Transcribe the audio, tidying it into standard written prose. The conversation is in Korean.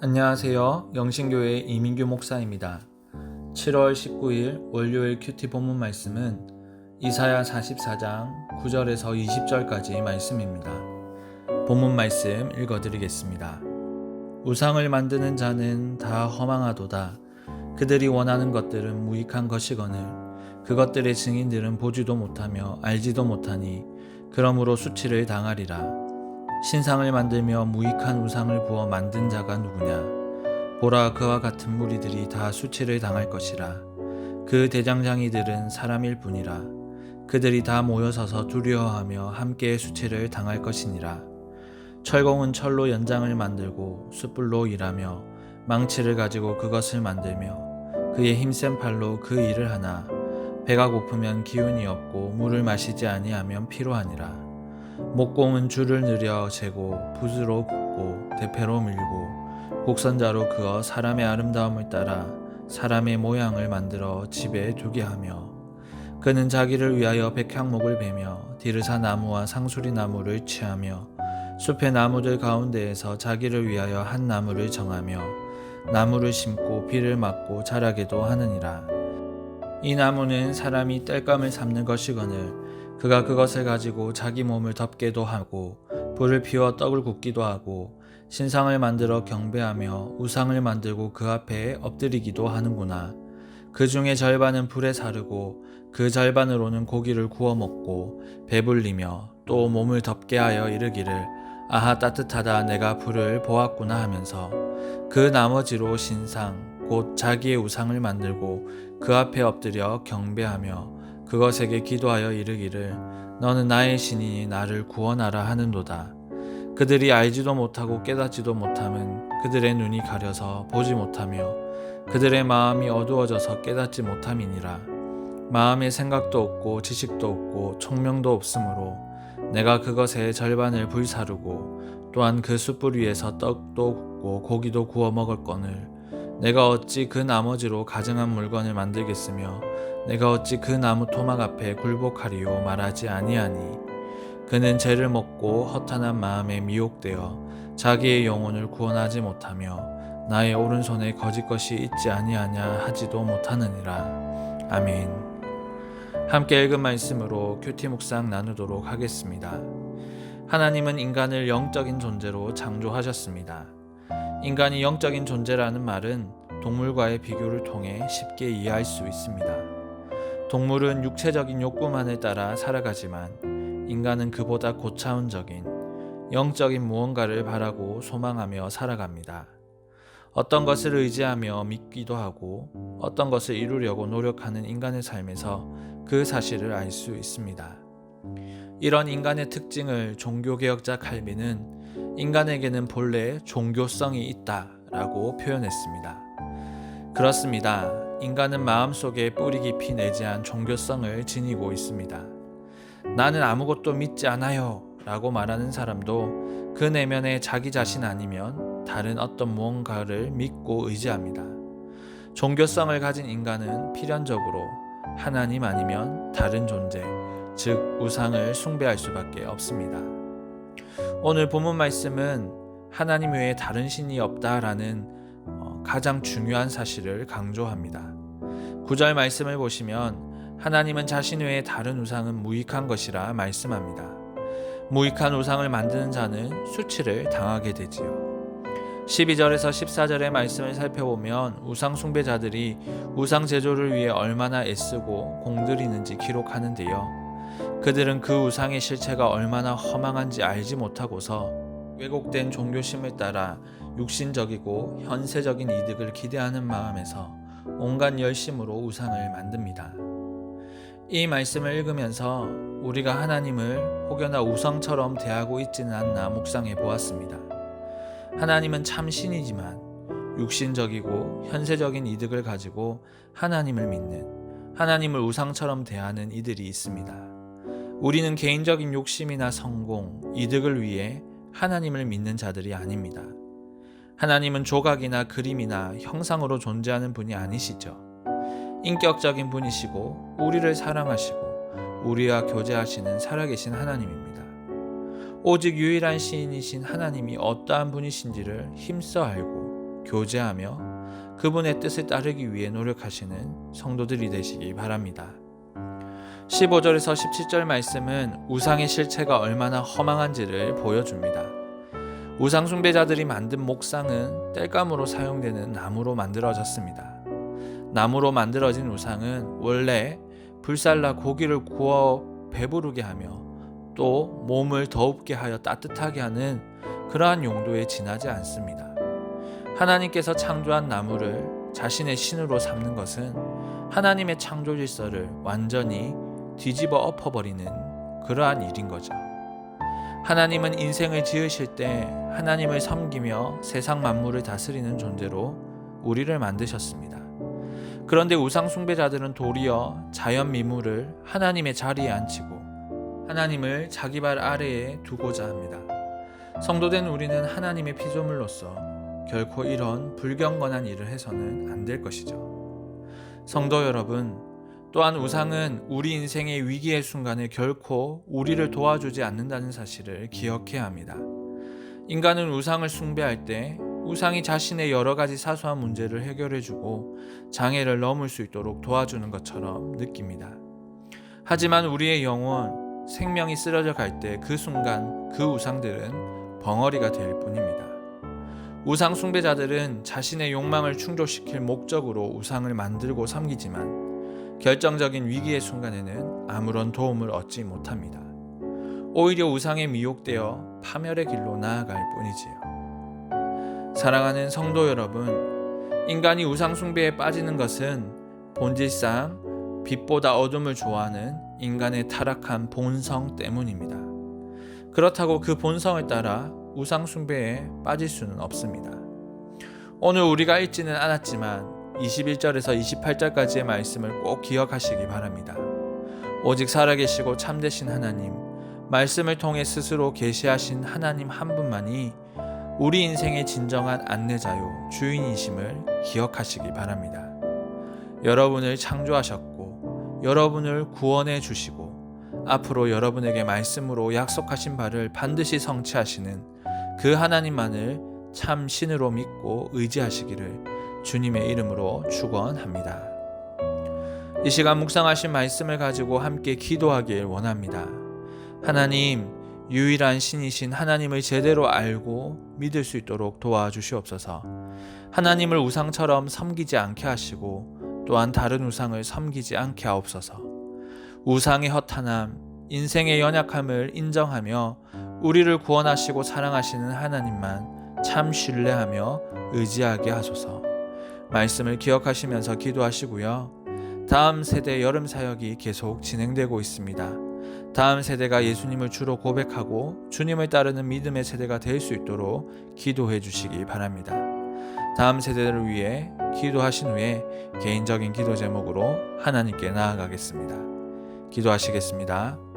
안녕하세요. 영신교회 이민규 목사입니다. 7월 19일 월요일 큐티 본문 말씀은 이사야 44장 9절에서 20절까지 말씀입니다. 본문 말씀 읽어드리겠습니다. 우상을 만드는 자는 다 허망하도다. 그들이 원하는 것들은 무익한 것이거늘 그것들의 증인들은 보지도 못하며 알지도 못하니 그러므로 수치를 당하리라. 신상을 만들며 무익한 우상을 부어 만든 자가 누구냐? 보라, 그와 같은 무리들이 다 수치를 당할 것이라. 그 대장장이들은 사람일 뿐이라. 그들이 다 모여서서 두려워하며 함께 수치를 당할 것이니라. 철공은 철로 연장을 만들고 숯불로 일하며 망치를 가지고 그것을 만들며 그의 힘센 팔로 그 일을 하나. 배가 고프면 기운이 없고 물을 마시지 아니하면 피로하니라. 목공은 줄을 늘여 재고 붓으로 굽고 대패로 밀고 곡선자로 그어 사람의 아름다움을 따라 사람의 모양을 만들어 집에 두게 하며 그는 자기를 위하여 백향목을 베며 디르사 나무와 상수리 나무를 취하며 숲의 나무들 가운데에서 자기를 위하여 한 나무를 정하며 나무를 심고 비를 맞고 자라게도 하느니라. 이 나무는 사람이 땔감을 삼는 것이거늘 그가 그것을 가지고 자기 몸을 덮게도 하고 불을 피워 떡을 굽기도 하고 신상을 만들어 경배하며 우상을 만들고 그 앞에 엎드리기도 하는구나. 그 중에 절반은 불에 사르고 그 절반으로는 고기를 구워 먹고 배불리며 또 몸을 덮게 하여 이르기를 아하 따뜻하다 내가 불을 보았구나 하면서 그 나머지로 신상 곧 자기의 우상을 만들고 그 앞에 엎드려 경배하며 그것에게 기도하여 이르기를 너는 나의 신이니 나를 구원하라 하는도다. 그들이 알지도 못하고 깨닫지도 못함은 그들의 눈이 가려서 보지 못하며 그들의 마음이 어두워져서 깨닫지 못함이니라. 마음의 생각도 없고 지식도 없고 총명도 없으므로 내가 그것의 절반을 불사르고 또한 그 숯불 위에서 떡도 굽고 고기도 구워 먹을거늘 내가 어찌 그 나머지로 가증한 물건을 만들겠으며 내가 어찌 그 나무 토막 앞에 굴복하리요 말하지 아니하니 그는 죄를 먹고 허탄한 마음에 미혹되어 자기의 영혼을 구원하지 못하며 나의 오른손에 거짓 것이 있지 아니하냐 하지도 못하느니라. 아멘. 함께 읽은 말씀으로 큐티 묵상 나누도록 하겠습니다. 하나님은 인간을 영적인 존재로 창조하셨습니다. 인간이 영적인 존재라는 말은 동물과의 비교를 통해 쉽게 이해할 수 있습니다. 동물은 육체적인 욕구만을 따라 살아가지만 인간은 그보다 고차원적인 영적인 무언가를 바라고 소망하며 살아갑니다. 어떤 것을 의지하며 믿기도 하고 어떤 것을 이루려고 노력하는 인간의 삶에서 그 사실을 알 수 있습니다. 이런 인간의 특징을 종교개혁자 칼빈은 인간에게는 본래 종교성이 있다라고 표현했습니다. 그렇습니다. 인간은 마음속에 뿌리 깊이 내재한 종교성을 지니고 있습니다. 나는 아무것도 믿지 않아요 라고 말하는 사람도 그 내면에 자기 자신 아니면 다른 어떤 무언가를 믿고 의지합니다. 종교성을 가진 인간은 필연적으로 하나님 아니면 다른 존재, 즉 우상을 숭배할 수밖에 없습니다. 오늘 본문 말씀은 하나님 외에 다른 신이 없다라는 가장 중요한 사실을 강조합니다. 9절 말씀을 보시면 하나님은 자신 외에 다른 우상은 무익한 것이라 말씀합니다. 무익한 우상을 만드는 자는 수치를 당하게 되지요. 12절에서 14절의 말씀을 살펴보면 우상 숭배자들이 우상 제조를 위해 얼마나 애쓰고 공들이는지 기록하는데요. 그들은 그 우상의 실체가 얼마나 허망한지 알지 못하고서 왜곡된 종교심을 따라 육신적이고 현세적인 이득을 기대하는 마음에서 온갖 열심으로 우상을 만듭니다. 이 말씀을 읽으면서 우리가 하나님을 혹여나 우상처럼 대하고 있지는 않나 묵상해 보았습니다. 하나님은 참 신이지만 육신적이고 현세적인 이득을 가지고 하나님을 믿는, 하나님을 우상처럼 대하는 이들이 있습니다. 우리는 개인적인 욕심이나 성공, 이득을 위해 하나님을 믿는 자들이 아닙니다. 하나님은 조각이나 그림이나 형상으로 존재하는 분이 아니시죠. 인격적인 분이시고 우리를 사랑하시고 우리와 교제하시는 살아계신 하나님입니다. 오직 유일한 시인이신 하나님이 어떠한 분이신지를 힘써 알고 교제하며 그분의 뜻을 따르기 위해 노력하시는 성도들이 되시기 바랍니다. 15절에서 17절 말씀은 우상의 실체가 얼마나 허망한지를 보여줍니다. 우상 숭배자들이 만든 목상은 땔감으로 사용되는 나무로 만들어졌습니다. 나무로 만들어진 우상은 원래 불살라 고기를 구워 배부르게 하며 또 몸을 더웁게 하여 따뜻하게 하는 그러한 용도에 지나지 않습니다. 하나님께서 창조한 나무를 자신의 신으로 삼는 것은 하나님의 창조 질서를 완전히 뒤집어 엎어버리는 그러한 일인 거죠. 하나님은 인생을 지으실 때 하나님을 섬기며 세상 만물을 다스리는 존재로 우리를 만드셨습니다. 그런데 우상 숭배자들은 도리어 자연 미물을 하나님의 자리에 앉히고 하나님을 자기 발 아래에 두고자 합니다. 성도된 우리는 하나님의 피조물로서 결코 이런 불경건한 일을 해서는 안 될 것이죠. 성도 여러분, 또한 우상은 우리 인생의 위기의 순간에 결코 우리를 도와주지 않는다는 사실을 기억해야 합니다. 인간은 우상을 숭배할 때 우상이 자신의 여러 가지 사소한 문제를 해결해주고 장애를 넘을 수 있도록 도와주는 것처럼 느낍니다. 하지만 우리의 영혼, 생명이 쓰러져 갈 때 그 순간 그 우상들은 벙어리가 될 뿐입니다. 우상 숭배자들은 자신의 욕망을 충족시킬 목적으로 우상을 만들고 섬기지만 결정적인 위기의 순간에는 아무런 도움을 얻지 못합니다. 오히려 우상에 미혹되어 파멸의 길로 나아갈 뿐이지요. 사랑하는 성도 여러분, 인간이 우상 숭배에 빠지는 것은 본질상 빛보다 어둠을 좋아하는 인간의 타락한 본성 때문입니다. 그렇다고 그 본성을 따라 우상 숭배에 빠질 수는 없습니다. 오늘 우리가 읽지는 않았지만 21절에서 28절까지의 말씀을 꼭 기억하시기 바랍니다. 오직 살아계시고 참되신 하나님, 말씀을 통해 스스로 계시하신 하나님 한 분만이 우리 인생의 진정한 안내자요 주인이심을 기억하시기 바랍니다. 여러분을 창조하셨고 여러분을 구원해 주시고 앞으로 여러분에게 말씀으로 약속하신 바를 반드시 성취하시는 그 하나님만을 참 신으로 믿고 의지하시기를 주님의 이름으로 축원합니다. 이 시간 묵상하신 말씀을 가지고 함께 기도하길 원합니다. 하나님, 유일한 신이신 하나님을 제대로 알고 믿을 수 있도록 도와주시옵소서. 하나님을 우상처럼 섬기지 않게 하시고 또한 다른 우상을 섬기지 않게 하옵소서. 우상의 허탄함, 인생의 연약함을 인정하며 우리를 구원하시고 사랑하시는 하나님만 참 신뢰하며 의지하게 하소서. 말씀을 기억하시면서 기도하시고요. 다음 세대 여름 사역이 계속 진행되고 있습니다. 다음 세대가 예수님을 주로 고백하고 주님을 따르는 믿음의 세대가 될 수 있도록 기도해 주시기 바랍니다. 다음 세대를 위해 기도하신 후에 개인적인 기도 제목으로 하나님께 나아가겠습니다. 기도하시겠습니다.